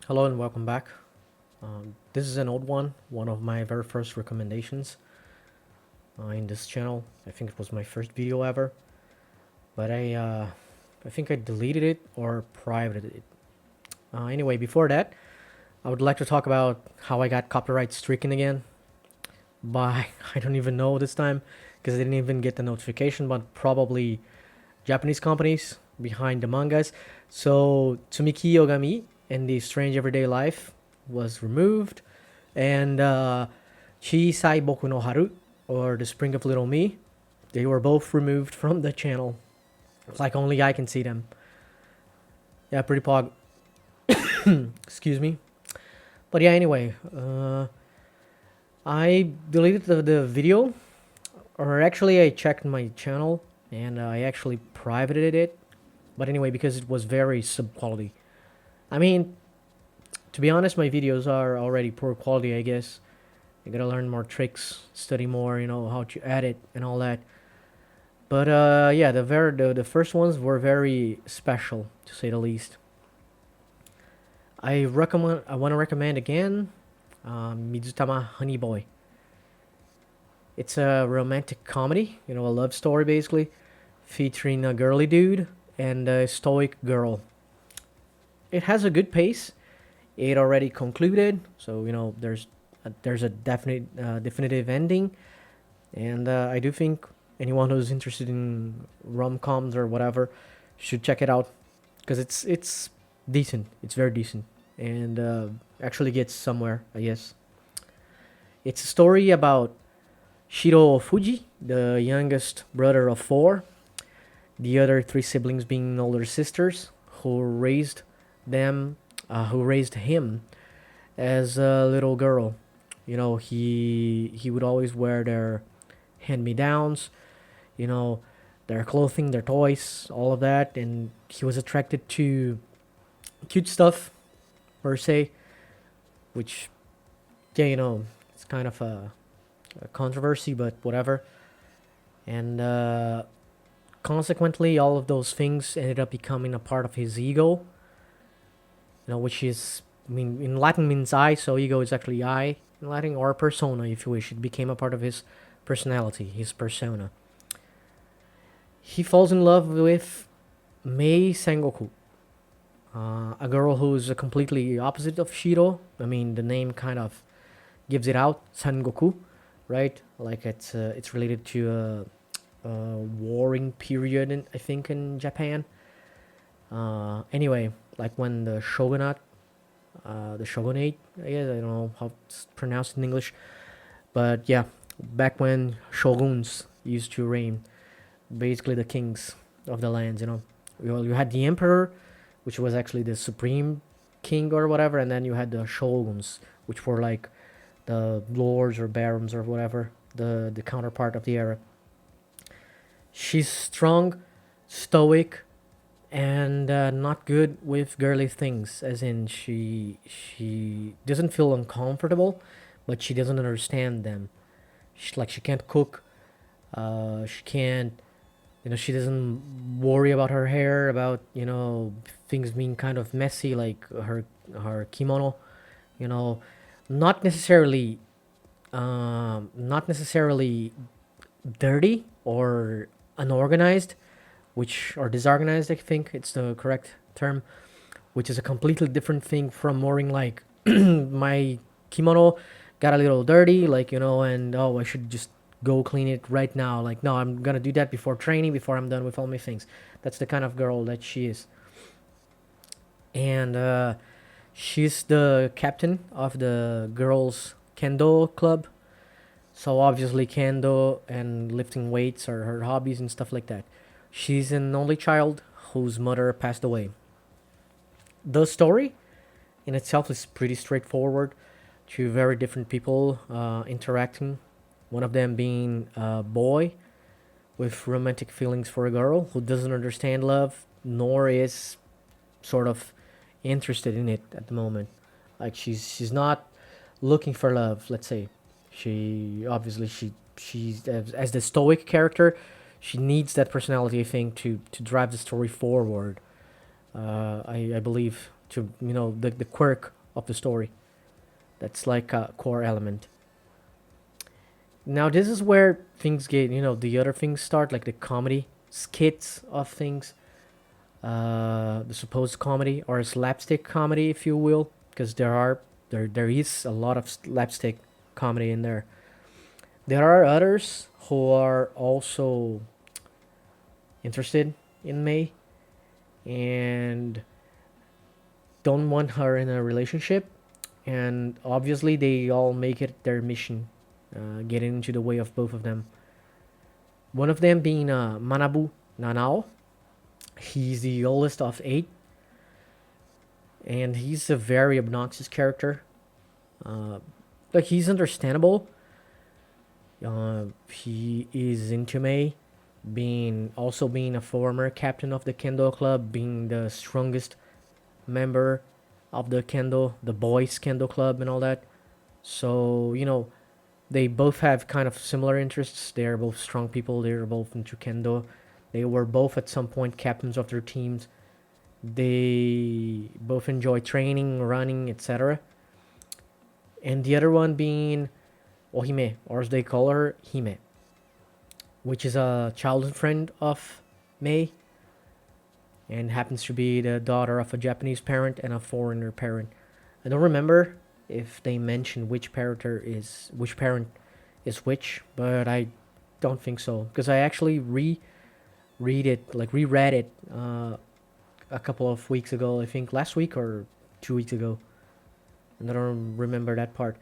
Hello and welcome back. This is an old one of my very first recommendations in this channel. I think it was my first video ever, but I think I deleted it or privated it. Anyway, before that, I would like to talk about how I got copyright stricken again by I don't even know this time because I didn't even get the notification, but probably Japanese companies behind the mangas. So Tsumiki Yogami and the Strange Everyday Life was removed, and Chisai Boku no Haru, or The Spring of Little Me, they were both removed from the channel. It's like only I can see them. Yeah, pretty pog. Excuse me. But yeah, anyway, I deleted the video, or actually I checked my channel and I actually privated it. But anyway, because it was very sub quality. I mean, to be honest, my videos are already poor quality, I guess. I gotta learn more tricks, study more, how to edit and all that. But yeah, the first ones were very special to say the least. I want to recommend again, Mizutama Honey Boy. It's a romantic comedy, a love story basically, featuring a girly dude and a stoic girl. It has a good pace. It already concluded, so there's a definitive ending, and I do think anyone who's interested in rom coms or whatever should check it out because it's decent. It's very decent, and actually gets somewhere, I guess. It's a story about Shiro Fuji, the youngest brother of four, the other three siblings being older sisters who raised them, who raised him as a little girl. He would always wear their hand me downs, you know, their clothing, their toys, all of that, and he was attracted to cute stuff per se, which yeah, it's kind of a controversy, but whatever. And consequently, all of those things ended up becoming a part of his ego, which is, I mean, in Latin means I, so ego is actually I in Latin, or persona, if you wish. It became a part of his personality, his persona. He falls in love with Mei Sengoku, a girl who's a completely opposite of Shiro. I mean, the name kind of gives it out, Sengoku, right? Like it's related to a warring period, I think, in Japan. Anyway, like when the shogunate, I guess, I don't know how it's pronounced in English, but yeah, back when shoguns used to reign, basically the kings of the lands. You had the emperor, which was actually the supreme king or whatever, and then you had the shoguns, which were like the lords or barons or whatever, the counterpart of the era. She's strong, stoic, and not good with girly things. As in, she doesn't feel uncomfortable, but she doesn't understand them. She can't cook. She can't. She doesn't worry about her hair, about things being kind of messy, like her kimono. You know, not necessarily, not necessarily dirty or unorganized, which or disorganized, I think it's the correct term, which is a completely different thing from wearing like my kimono got a little dirty, like and oh, I should just go clean it right now. Like, no, I'm gonna do that before training, before I'm done with all my things. That's the kind of girl that she is, and she's the captain of the girls kendo club. So obviously, kendo and lifting weights are her hobbies and stuff like that. She's an only child whose mother passed away. The story in itself is pretty straightforward. Two very different people interacting. One of them being a boy with romantic feelings for a girl who doesn't understand love, nor is sort of interested in it at the moment. Like she's not looking for love. Let's say she obviously she's as the stoic character. She needs that personality, I think, to drive the story forward. I believe to the quirk of the story. That's like a core element. Now this is where things get, the other things start, like the comedy skits of things, the supposed comedy or slapstick comedy, if you will, because there is a lot of slapstick comedy in there. There are others who are also interested in May and don't want her in a relationship, and obviously they all make it their mission, getting into the way of both of them. One of them being Manabu Nanao. He's the oldest of eight, and he's a very obnoxious character. Uh, like he's understandable. He is into May, being a former captain of the Kendo club, being the strongest member of the boys Kendo club and all that. So they both have kind of similar interests. They are both strong people. They are both into Kendo. They were both at some point captains of their teams. They both enjoy training, running, etc. And the other one being Ohime, or as they call her, Hime, which is a childhood friend of Mei and happens to be the daughter of a Japanese parent and a foreigner parent. I don't remember if they mention which parent is which, but I don't think so because I actually reread it a couple of weeks ago. I think last week or 2 weeks ago, and I don't remember that part.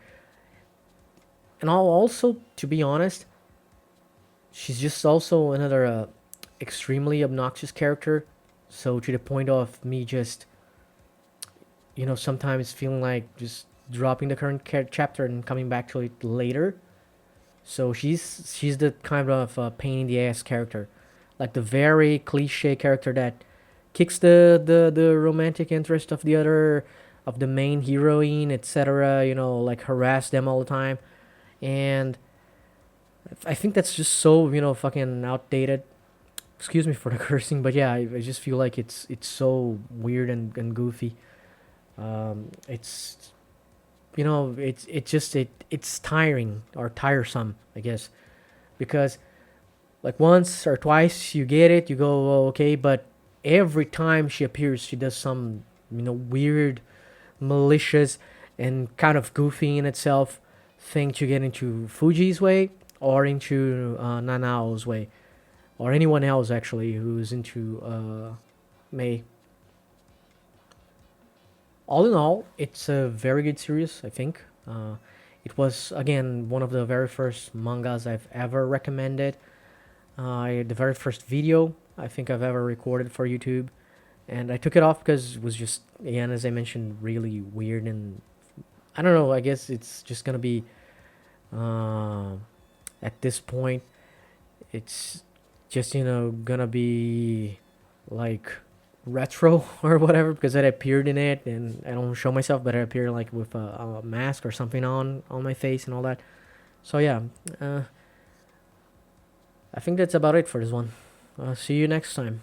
And I'll also, to be honest, she's just also another extremely obnoxious character. So to the point of me just, sometimes feeling like just dropping the current chapter and coming back to it later. So she's the kind of pain in the ass character, like the very cliche character that kicks the romantic interest of the main heroine, etc. Like harass them all the time, and I think that's just so fucking outdated. Excuse me for the cursing, but yeah, I just feel like it's so weird and goofy. It's it's tiring or tiresome, I guess, because like once or twice you get it, you go, oh, okay, but every time she appears, she does some weird, malicious, and kind of goofy in itself thing to get into Fuji's way or into Nanao's way or anyone else actually who's into Mei. All in all, it's a very good series, I think. It was again one of the very first mangas I've ever recommended. The very first video I think I've ever recorded for YouTube, and I took it off because it was just, again, as I mentioned, really weird, and I don't know. I guess it's just gonna be uh, at this point. It's just gonna be like retro or whatever because I appeared in it, and I don't show myself, but I appear like with a mask or something on my face and all that. So yeah, uh, I think that's about it for this one. See you next time.